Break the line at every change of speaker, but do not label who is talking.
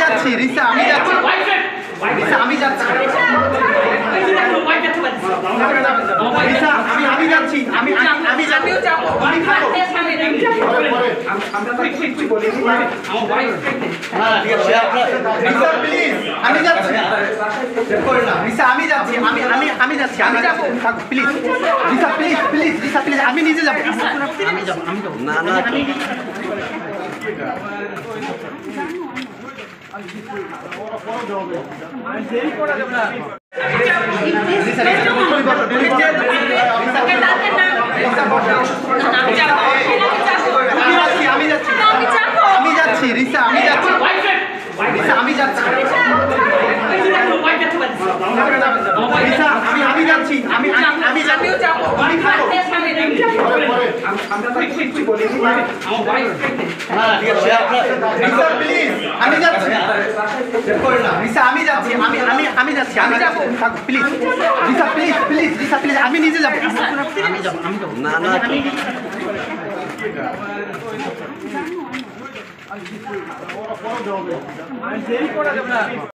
যাচ্ছি রিসা, আমি যাচ্ছি রিসা, আমি যাচ্ছি রিসা, আমি যাচ্ছি, আমি যাবো, আমি খাবো। রিসা প্লিজ, আমি যাচ্ছি রিসা, আমি যাচ্ছি, আমি যাচ্ছি, আমি যাবো please Risa, please please Risa please, আমি নিজে যাবো, আমি যাবো না না আমি যাচ্ছি রিসা, আমি যাচ্ছি রিসা, আমি যাচ্ছি রিসা, আমি যাচ্ছি, আমি যাবো, আমি খাবো। রিসা প্লিজ, আমি যাচ্ছি রিসা, আমি যাচ্ছি, আমি যাচ্ছি, আমি যাবো please Risa, please please Risa please, আমি নিজে যাবো, আমি যাবো না না